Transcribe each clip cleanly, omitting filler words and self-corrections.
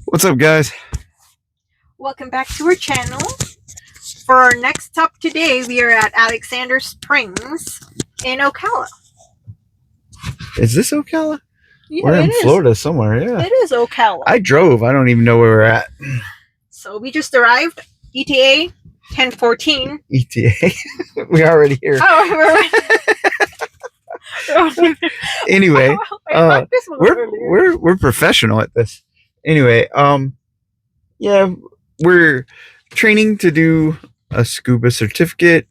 What's up, guys? Welcome back to our channel. For our next stop today, we are at Alexander Springs in Ocala. Is this Ocala? Yeah, we're in Florida somewhere, yeah. It is Ocala. I drove. I don't even know where we're at. So we just arrived. ETA 10:14. ETA. We're already here. Oh, Anyway, we're professional at this. Anyway, yeah, we're training to do a scuba certificate.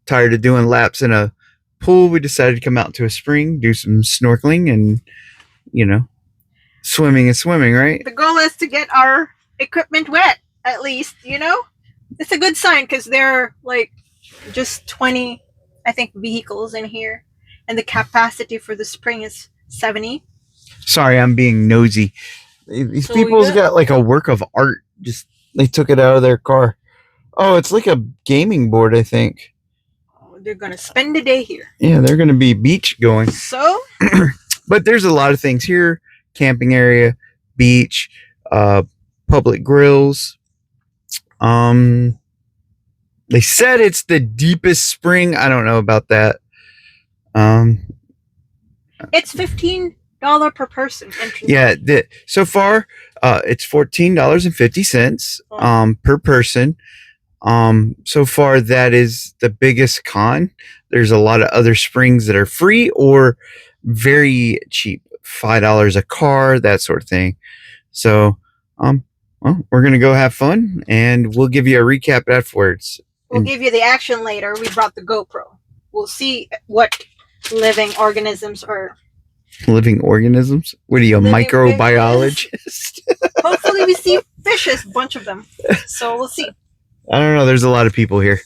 Tired of doing laps in a pool. We decided to come out to a spring, do some snorkeling, and swimming is swimming, right? The goal is to get our equipment wet, at least, It's a good sign because there are like just 20, I think, vehicles in here. And the capacity for the spring is 70. Sorry, I'm being nosy. These people's got like a work of art. Just they took it out of their car. Oh, it's like a gaming board, I think. They're gonna spend the day here. Yeah, they're gonna be beach going. So, but there's a lot of things here: camping area, beach, public grills. They said it's the deepest spring. I don't know about that. It's $15 per person entry. Yeah, so far, it's $14.50 per person. So far, that is the biggest con. There's a lot of other springs that are free or very cheap, $5 a car, that sort of thing. So, well, we're gonna go have fun, and we'll give you a recap afterwards. We'll give you the action later. We brought the GoPro. We'll see what living organisms are. Living organisms? What are you, a microbiologist? Hopefully, we see fishes, a bunch of them. So we'll see. I don't know. There's a lot of people here.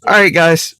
All right, guys.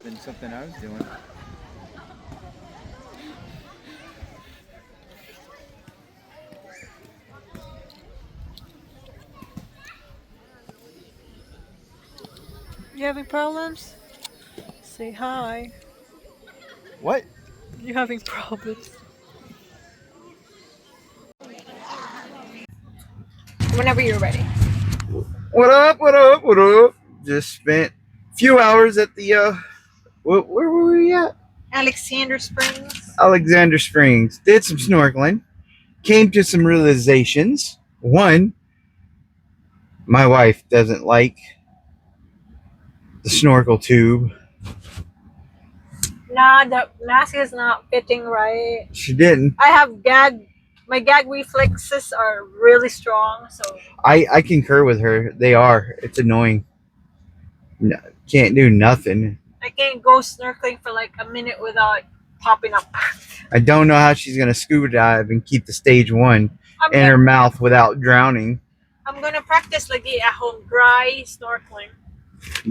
Been something I was doing. You having problems? Say hi. What? You having problems? Whenever you're ready. What up? What up? What up? Just spent a few hours at the where were we at? Alexander Springs. Alexander Springs. Did some snorkeling. Came to some realizations. One, my wife doesn't like the snorkel tube. Nah, the mask is not fitting right. She didn't. I have gag. My gag reflexes are really strong, so I concur with her. They are. It's annoying. No, can't do nothing. I can't go snorkeling for like a minute without popping up. I don't know how she's gonna scuba dive and keep the stage one I'm in her gonna, mouth without drowning. I'm gonna practice like the at home dry snorkeling.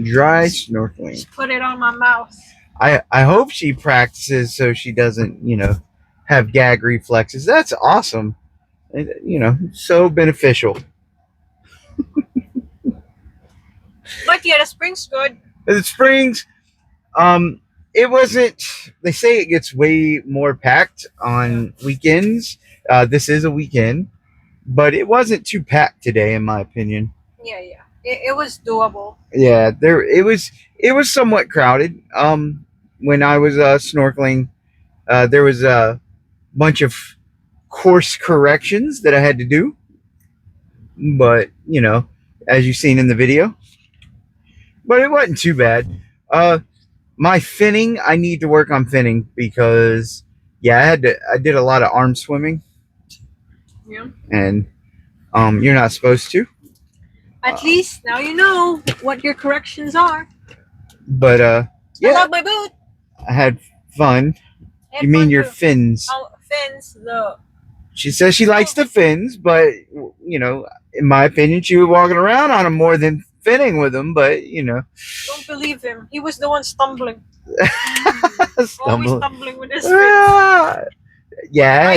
Dry snorkeling. Just put it on my mouth. I hope she practices so she doesn't, have gag reflexes. That's awesome. So beneficial. But yeah, the spring's good. The Springs, it wasn't. They say it gets way more packed on weekends. This is a weekend, but it wasn't too packed today, in my opinion. Yeah, yeah. It was doable. Yeah, there it was. It was somewhat crowded. When I was snorkeling, there was a bunch of course corrections that I had to do, but as you've seen in the video. but it wasn't too bad. My finning, I need to work on finning because yeah, I did a lot of arm swimming, Yeah. and you're not supposed to. At least now you know what your corrections are. But I yeah, love my boot. I had fun. And You mean fun your too. fins? Oh, fins. The She says she likes the fins, but you know, in my opinion, she was walking around on them more than finning with them. But you know, don't believe him. He was the one stumbling. Always stumble. stumbling with his fins. Ah, yeah,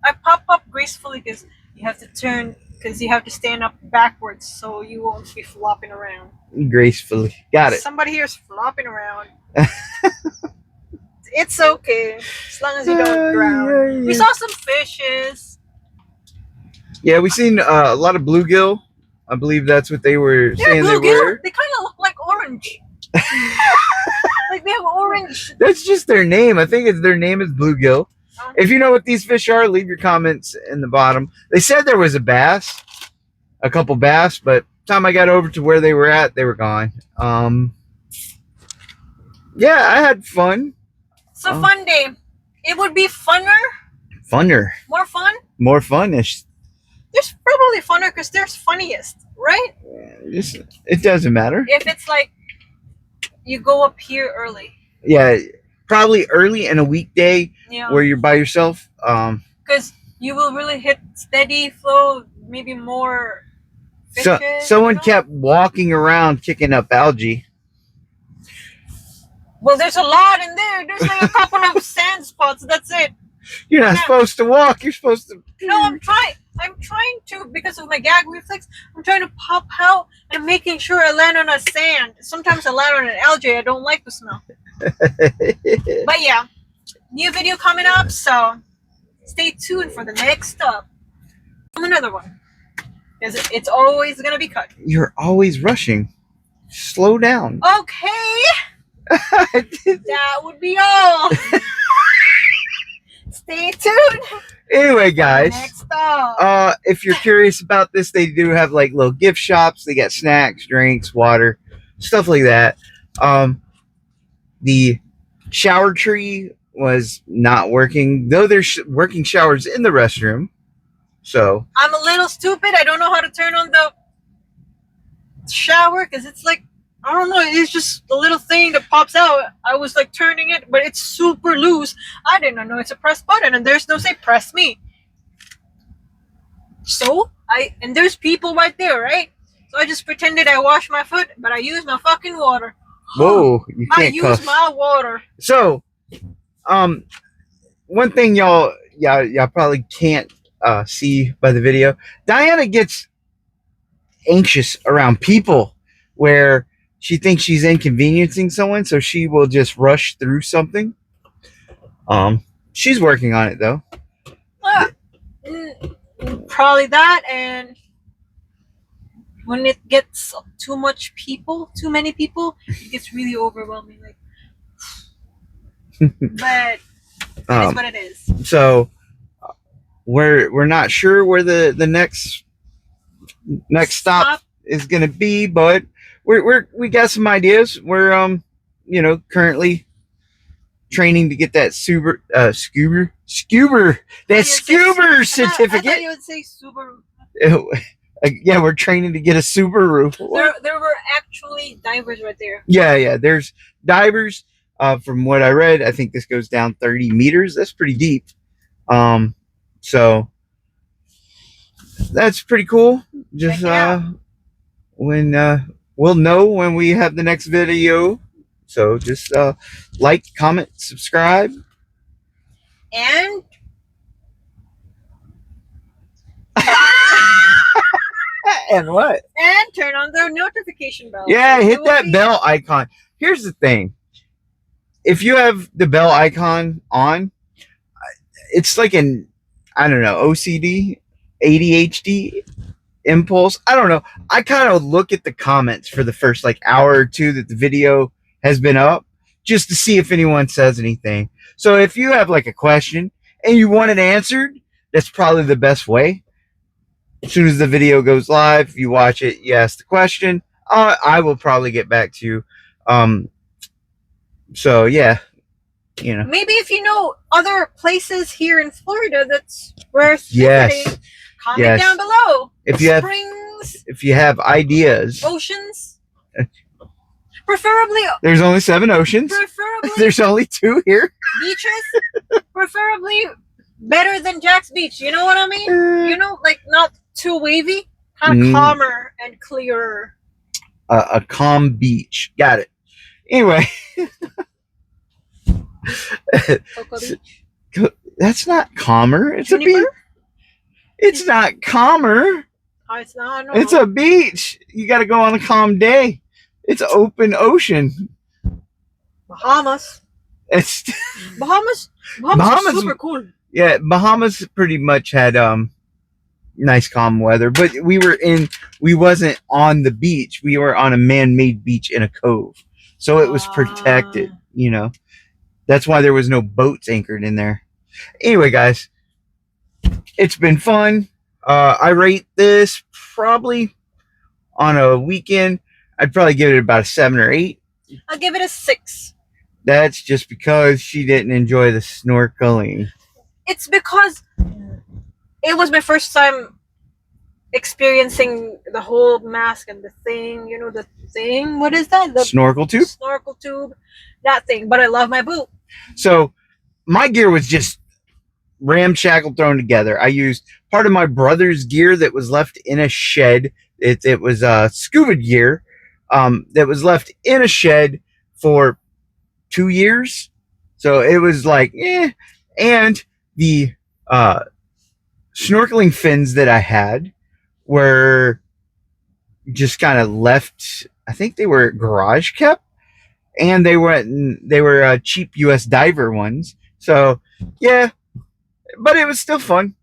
I pop up gracefully because you have to turn because you have to stand up backwards so you won't be flopping around. gracefully. Got it. Somebody here is flopping around. It's okay as long as you don't drown. Yeah. We saw some fishes. Yeah, we seen a lot of bluegill. I believe that's what they were They're saying they bluegill. were. They kind of look like orange. Like they have orange. That's just their name. I think their name is bluegill. If you know what these fish are, leave your comments in the bottom. They said there was a couple bass, but time I got over to where they were at, they were gone. Yeah, I had fun. It's a fun day. It would be funner, Funner, more fun. more funish. There's probably funner because there's funniest, right? It doesn't matter. If it's like you go up here early. Yeah, probably early in a weekday Yeah. where you're by yourself. Because you will really hit steady flow, maybe more So fishes, someone you know? kept walking around kicking up algae. Well, there's a lot in there. There's like a couple of sand spots. That's it. You're not Yeah. supposed to walk. You're supposed to. No, I'm trying. I'm trying to, because of my gag reflex, I'm trying to pop out and making sure I land on a sand. Sometimes I land on an algae. I don't like the smell. But yeah, new video coming up, so stay tuned for the next up. Another one. Because it's always going to be cut. You're always rushing. Slow down. Okay. That would be all. Stay tuned. Anyway, guys, Next up. if you're curious about this, they do have like little gift shops. They got snacks, drinks, water, stuff like that. The shower tree was not working, though there's working showers in the restroom. So I'm a little stupid. I don't know how to turn on the shower because it's like, I don't know, it's just a little thing that pops out. I was like turning it, but it's super loose. I didn't know it's a press button, and there's no say press me. So and there's people right there, right? So I just pretended I washed my foot, but I used my fucking water. whoa, you I can't used cuss. my water. So, one thing y'all probably can't see by the video, Diana gets anxious around people where she thinks she's inconveniencing someone, so she will just rush through something. She's working on it though. Probably that, and when it gets too many people, it gets really overwhelming. Like, but it is what it is. So we're not sure where the next stop is gonna be, but we got some ideas. We're currently training to get that scuba certificate. I thought you would say Subaru. Yeah, we're training to get a Subaru. There were actually divers right there. Yeah, there's divers. From what I read, I think this goes down 30 meters. That's pretty deep. So that's pretty cool. Just when we'll know when we have the next video. So just like, comment, subscribe, and and what? And turn on the notification bell. Yeah, hit that bell icon. Here's the thing. If you have the bell icon on, it's like an, I don't know, OCD, ADHD impulse. I don't know. I kind of look at the comments for the first like hour or two that the video has been up just to see if anyone says anything. So if you have like a question and you want it answered, that's probably the best way. As soon as the video goes live, you watch it, you ask the question, I will probably get back to you. So yeah, you know. Maybe if you know other places here in Florida that's worth Yes. visiting, comment Yes. down below. If you have Springs, if you have ideas, oceans, preferably there's only 7 oceans. There's only 2 here. beaches, preferably better than Jack's Beach. You know what I mean? You know, like not too wavy, kind of calmer and clearer. A calm beach. Got it. Anyway, Cocoa Beach. that's not calmer. It's Juniper? a beach. It's not calmer. Oh, it's not. No. It's a beach. You got to go on a calm day. It's open ocean. Bahamas. It's Bahamas is super cool. Yeah, Bahamas pretty much had nice calm weather, but we wasn't on the beach. We were on a man-made beach in a cove. So it was protected, you know. That's why there was no boats anchored in there. Anyway, guys, it's been fun. I rate this probably on a weekend. I'd probably give it about a 7 or 8. I'll give it a 6. That's just because she didn't enjoy the snorkeling. It's because it was my first time experiencing the whole mask and the thing, you know, the thing. What is that? The snorkel tube? Snorkel tube. That thing. But I love my boot. So my gear was just ramshackle thrown together. I used part of my brother's gear that was left in a shed. It was scuba gear that was left in a shed for 2 years. So it was like, and the snorkeling fins that I had were just kind of left. I think they were garage kept, and they were cheap US diver ones. So yeah, but it was still fun.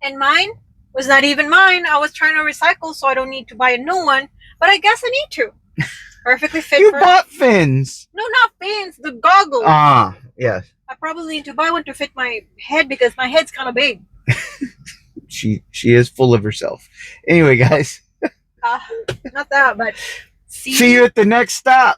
And mine was not even mine. I was trying to recycle, so I don't need to buy a new one. But I guess I need to. Perfectly fit. You bought fins. No, not fins. The goggles. Yes. I probably need to buy one to fit my head because my head's kind of big. She is full of herself. Anyway, guys. Not that, but see you at the next stop.